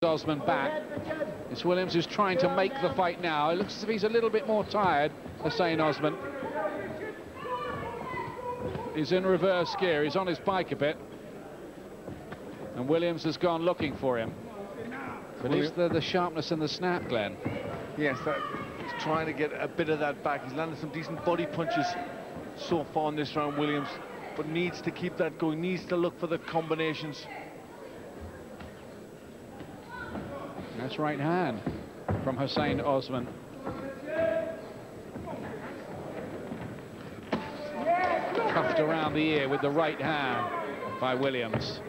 Osman back. It's Williams who's trying to make the fight now. It looks as if he's a little bit more tired, Hussain Osman. He's in reverse gear, he's on his bike a bit. And Williams has gone looking for him. But is there the sharpness and the snap, Glenn? Yes, he's trying to get a bit of that back. He's landed some decent body punches so far in this round, Williams, but needs to keep that going, needs to look for the combinations. That's right hand from Hussain Osman. Cuffed around the ear with the right hand by Williams.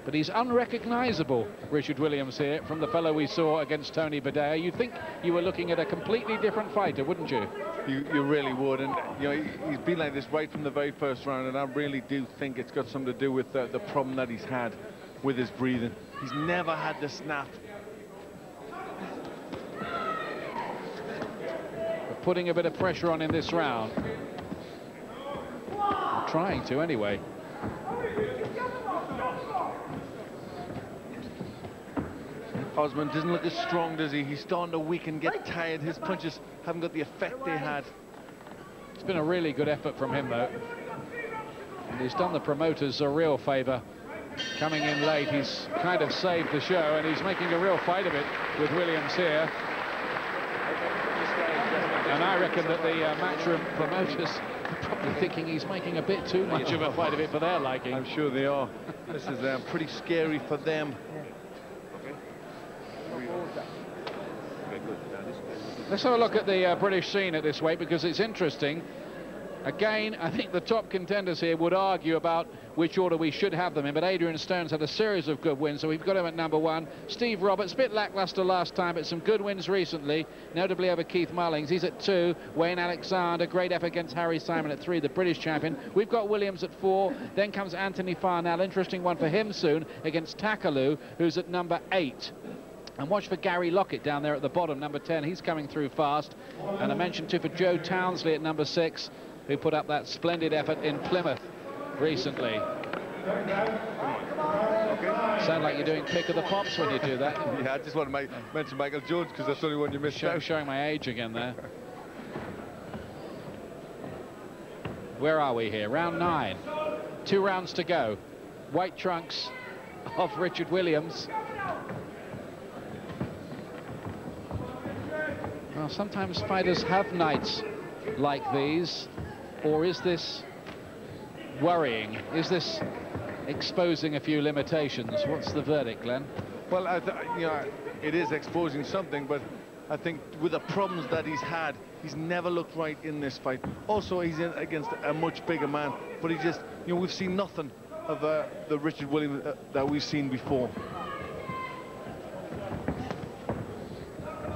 But he's unrecognisable, Richard Williams here, from the fellow we saw against Tony Badea. You'd think you were looking at a completely different fighter, wouldn't you? You really would, and you know, he's been like this right from the very first round, and I really do think it's got something to do with the problem that he's had with his breathing. He's never had the snap. Putting a bit of pressure on in this round. Trying to anyway. Osman doesn't look as strong, does he? He's starting to weaken, get tired. His punches haven't got the effect they had. It's been a really good effort from him, though. And he's done the promoters a real favour. Coming in late, he's kind of saved the show, and he's making a real fight of it with Williams here. And I reckon that the matchroom promoters are probably thinking he's making a bit too much of a fight of it for their liking. I'm sure they are. This is pretty scary for them. Let's have a look at the British scene at this weight, because it's interesting. Again, I think the top contenders here would argue about which order we should have them in, but Adrian Stone's had a series of good wins, so we've got him at number 1. Steve Roberts, a bit lackluster last time, but some good wins recently, notably over Keith Mullings. He's at 2. Wayne Alexander, great effort against Harry Simon at 3, the British champion. We've got Williams at 4. Then comes Anthony Farnell, interesting one for him soon, against Takalu, who's at number 8. And watch for Gary Lockett down there at the bottom, number 10. He's coming through fast. And I mentioned too for Joe Townsley at number 6, who put up that splendid effort in Plymouth recently. Sound like you're doing pick of the pops when you do that. Yeah, I just want to mention Michael Jones, because that's the only one you missed. Showing my age again there. Where are we here? Round 9. 2 rounds to go. White trunks of Richard Williams. Well, sometimes fighters have nights like these, or is this worrying? Is this exposing a few limitations? What's the verdict, Glenn? Well, you know, it is exposing something, but I think with the problems that he's had, he's never looked right in this fight. Also, he's in against a much bigger man, but he just, you know, we've seen nothing of the Richard Williams that we've seen before.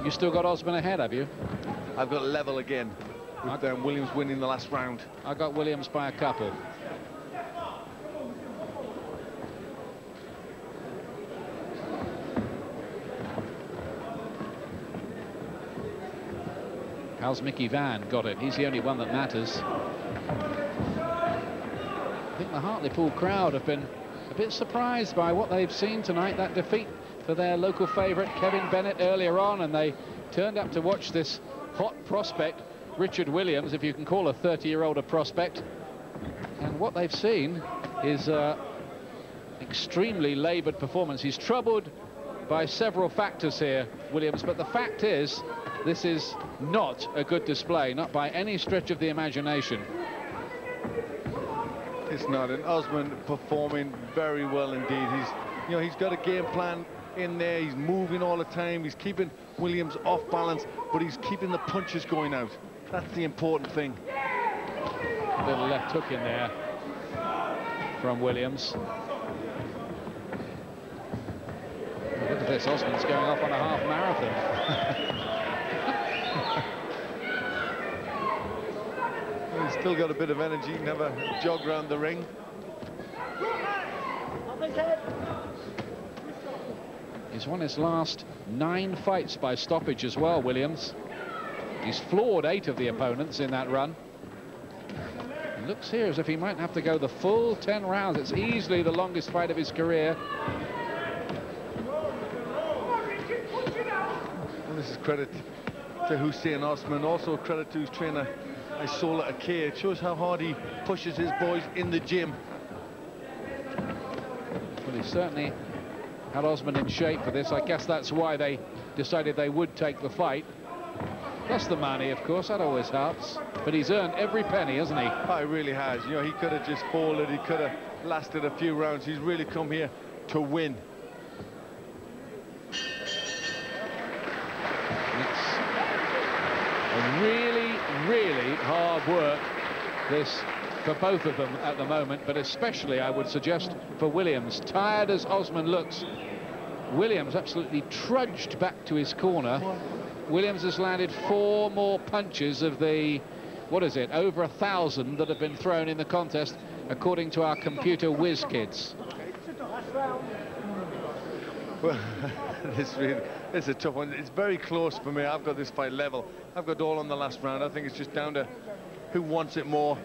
You still got Osman ahead, have you? I've got level again, with Williams winning the last round. I got Williams by a couple. How's Mickey Van got it? He's the only one that matters. I think the Hartlepool crowd have been a bit surprised by what they've seen tonight, that defeat for their local favourite Kevin Bennett earlier on, and they turned up to watch this hot prospect, Richard Williams, if you can call a 30-year-old a prospect. And what they've seen is extremely laboured performance. He's troubled by several factors here, Williams, but the fact is, this is not a good display, not by any stretch of the imagination. It's not, and Osman performing very well indeed. He's got a game plan in there. He's moving all the time. He's keeping Williams off balance, but he's keeping the punches going out. That's the important thing. A little left hook in there from Williams. Look at this, Osman's going off on a half marathon. He's still got a bit of energy, can have a jog around the ring. He's won his last 9 fights by stoppage as well, Williams. He's floored 8 of the opponents in that run. It looks here as if he might have to go the full 10 rounds. It's easily the longest fight of his career. this is credit to Hussain Osman, also credit to his trainer Isola Ake. It shows how hard he pushes his boys in the gym. Well, he certainly had Osman in shape for this. I guess that's why they decided they would take the fight. Plus the money, of course, that always helps. But he's earned every penny, hasn't he? Oh, he really has. You know, he could have just folded, he could have lasted a few rounds. He's really come here to win. It's a really, really hard work, this, for both of them at the moment, but especially, I would suggest, for Williams. Tired as Osman looks, Williams absolutely trudged back to his corner. Williams has landed 4 more punches of the, what is it, over 1,000 that have been thrown in the contest, according to our computer whiz kids. Well, it's a tough one. It's very close for me. I've got this fight level. I've got all on the last round. I think it's just down to who wants it more,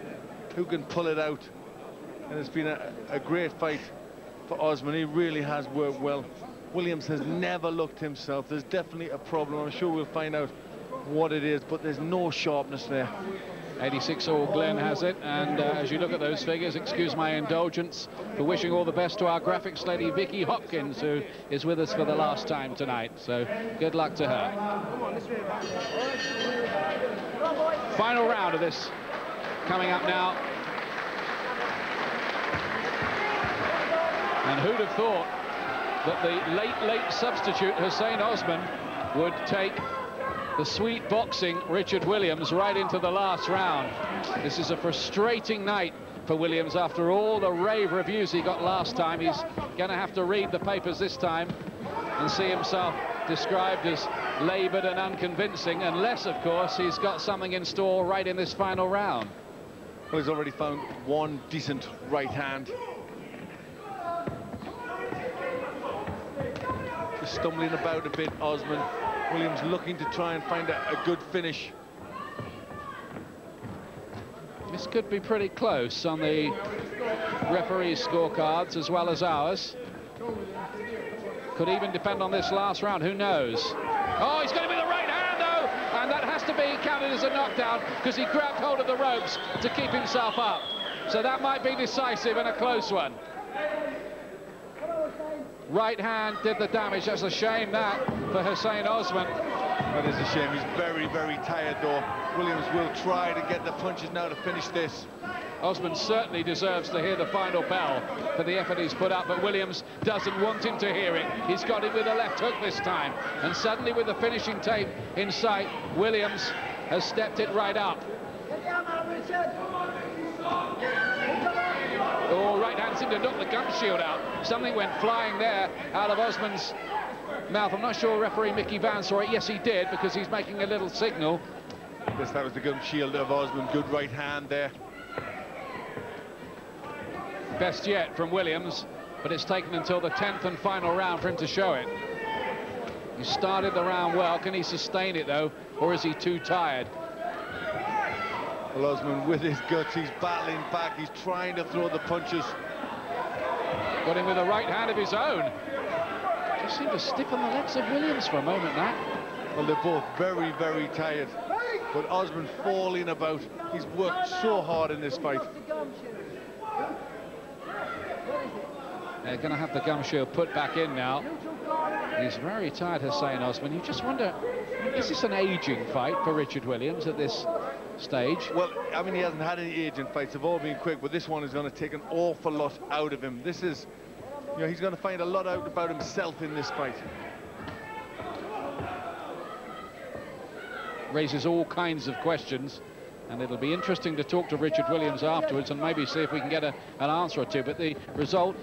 who can pull it out. And it's been a great fight for Osman. He really has worked well. Williams has never looked himself. There's definitely a problem. I'm sure we'll find out what it is, but there's no sharpness there. 86-all Glenn has it, and as you look at those figures, excuse my indulgence for wishing all the best to our graphics lady Vicky Hopkins, who is with us for the last time tonight, so good luck to her. Final round of this coming up now. And who'd have thought that the late substitute Hussain Osman would take the sweet boxing Richard Williams right into the last round. This is a frustrating night for Williams after all the rave reviews he got last time. He's going to have to read the papers this time and see himself described as laboured and unconvincing, unless, of course, he's got something in store right in this final round. Well, he's already found one decent right hand. Just stumbling about a bit, Osman. Williams looking to try and find a good finish. This could be pretty close on the referee's scorecards as well as ours. Could even depend on this last round, who knows? Oh, he's going to be the right hand though, and that has to be counted as a knockdown because he grabbed hold of the ropes to keep himself up. So that might be decisive and a close one. Right hand did the damage. That's a shame, that, for Hussain Osman. That is a shame. He's very, very tired, though. Williams will try to get the punches now to finish this. Osman certainly deserves to hear the final bell for the effort he's put up, but Williams doesn't want him to hear it. He's got it with a left hook this time. And suddenly, with the finishing tape in sight, Williams has stepped it right up. Oh, right hand seemed to knock the gum shield out. Something went flying there out of Osman's mouth. I'm not sure referee Mickey Van saw it. Yes, he did, because he's making a little signal. Yes, that was the gum shield of Osman. Good right hand there. Best yet from Williams, but it's taken until the 10th and final round for him to show it. He started the round well. Can he sustain it, though, or is he too tired? Well, Osman, with his guts, he's battling back. He's trying to throw the punches. Got him with a right hand of his own. Just seemed to stiffen the legs of Williams for a moment, that. Well, they're both very, very tired. But Osman falling about. He's worked so hard in this fight. They're going to have the gum shield put back in now. He's very tired, Hussain Osman. You just wonder, is this an aging fight for Richard Williams at this stage? Well, I mean, he hasn't had any aging fights. They've all been quick, but this one is going to take an awful lot out of him. This is, you know, he's going to find a lot out about himself in this fight. Raises all kinds of questions, and it'll be interesting to talk to Richard Williams afterwards and maybe see if we can get an answer or two. But the result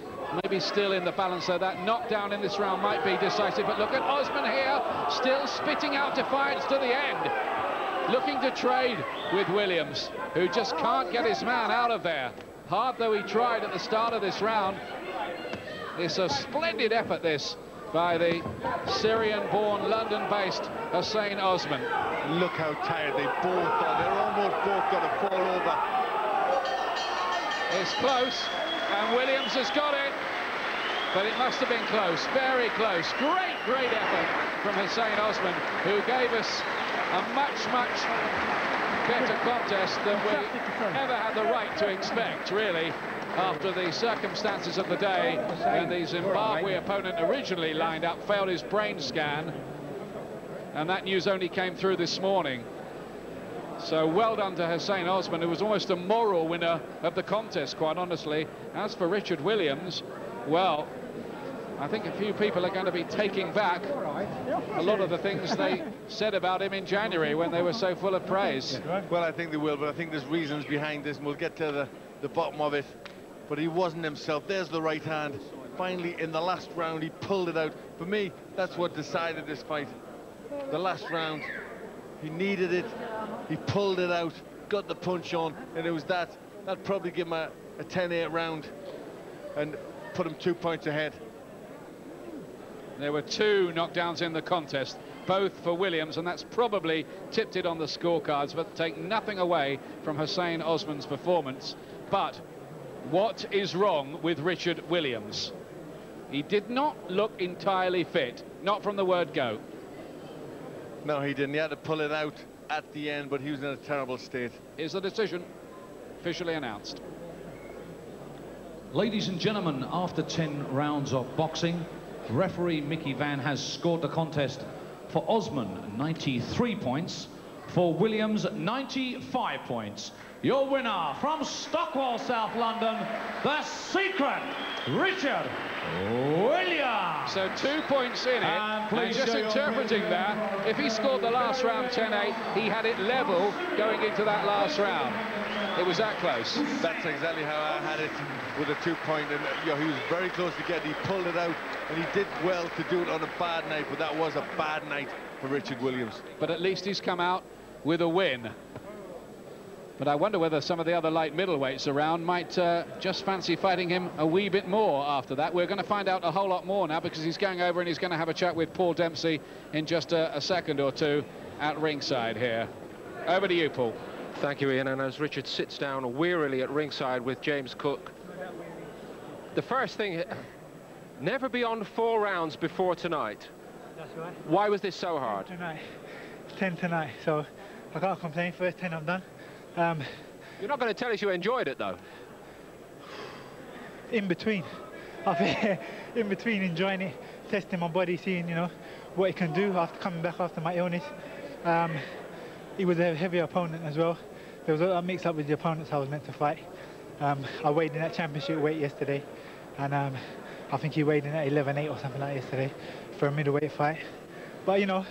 maybe still in the balance, so that knockdown in this round might be decisive. But look at Osman here, still spitting out defiance to the end, looking to trade with Williams, who just can't get his man out of there. Hard though he tried at the start of this round. It's a splendid effort, this, by the Syrian-born, London-based Hussain Osman. Look how tired they both are. They're almost both going to fall over. It's close, and Williams has got it. but it must have been close, very close. Great effort from Hussain Osman, who gave us a much better contest than we ever had the right to expect, really, after the circumstances of the day when the Zimbabwe opponent originally lined up, failed his brain scan, and that news only came through this morning. So well done to Hussain Osman, who was almost a moral winner of the contest, quite honestly. As for Richard Williams, well, I think a few people are going to be taking back a lot of the things they said about him in January when they were so full of praise. Well, I think they will, but I think there's reasons behind this, and we'll get to the bottom of it. But he wasn't himself. There's the right hand. Finally, in the last round, he pulled it out. For me, that's what decided this fight. The last round, he needed it. He pulled it out, got the punch on, and it was that probably give him a 10-8 round and put him 2 points ahead. There were 2 knockdowns in the contest, both for Williams, and that's probably tipped it on the scorecards, but take nothing away from Hussain Osman's performance. But what is wrong with Richard Williams? He did not look entirely fit, not from the word go. No, he didn't. He had to pull it out at the end, but he was in a terrible state. Is the decision officially announced? Ladies and gentlemen, after 10 rounds of boxing, referee Mickey Van has scored the contest for Osman 93 points, for Williams 95 points. Your winner from Stockwell, South London, the Secret, Richard Williams. So 2 points in it, and just interpreting that, if he scored the last round 10-8, he had it level going into that last round. It was that close. That's exactly how I had it, with a 2-point, and you know, he was very close to get it. He pulled it out, and he did well to do it on a bad night, but that was a bad night for Richard Williams. But at least he's come out with a win. But I wonder whether some of the other light middleweights around might just fancy fighting him a wee bit more after that. We're going to find out a whole lot more now, because he's going over and he's going to have a chat with Paul Dempsey in just a second or two at ringside here. Over to you, Paul. Thank you, Ian. And as Richard sits down wearily at ringside with James Cook, the first thing, never beyond 4 rounds before tonight. That's right. Why was this so hard? 10 tonight, so I can't complain. First 10 I've done. You're not going to tell us you enjoyed it, though. In between. In between enjoying it, testing my body, seeing, you know, what it can do after coming back after my illness. He was a heavier opponent as well. There was a mix up with the opponents I was meant to fight. I weighed in at championship weight yesterday, and I think he weighed in at 11.8 or something like yesterday for a middleweight fight. But, you know,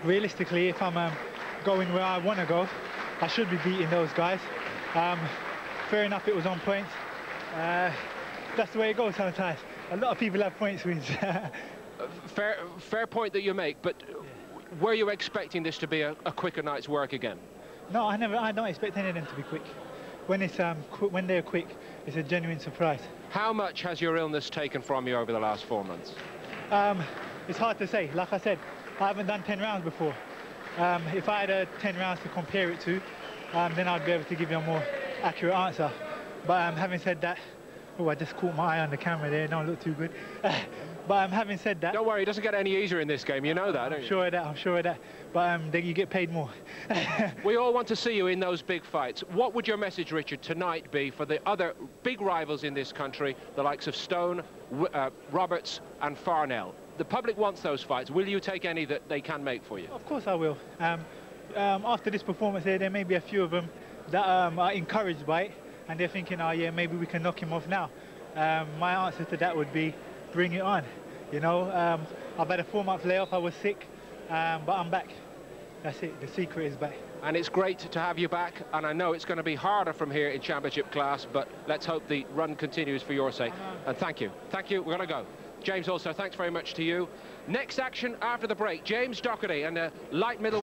realistically, if I'm going where I want to go, I should be beating those guys. Fair enough, it was on points. That's the way it goes sometimes. A lot of people have points wins. Fair point that you make, but were you expecting this to be a quicker night's work again? No, I don't expect any of them to be quick. When they're quick, it's a genuine surprise. How much has your illness taken from you over the last 4 months? It's hard to say. Like I said, I haven't done 10 rounds before. If I had 10 rounds to compare it to, then I'd be able to give you a more accurate answer. But having said that, oh, I just caught my eye on the camera there. Don't look too good. But having said that, don't worry, it doesn't get any easier in this game. You know that, don't you? I'm sure of that. But then you get paid more. We all want to see you in those big fights. What would your message, Richard, tonight be for the other big rivals in this country, the likes of Stone, Roberts, and Farnell? The public wants those fights. Will you take any that they can make for you? Of course I will. After this performance there may be a few of them that are encouraged by it, and they're thinking, oh yeah, maybe we can knock him off now. My answer to that would be, bring it on. You know, I've had a 4-month layoff. I was sick, but I'm back. That's it. The secret is back. And it's great to have you back, and I know it's going to be harder from here in championship class, but let's hope the run continues for your sake. And thank you. Thank you. We're going to go. James, also, thanks very much to you. Next action after the break, James Doherty and a light middle.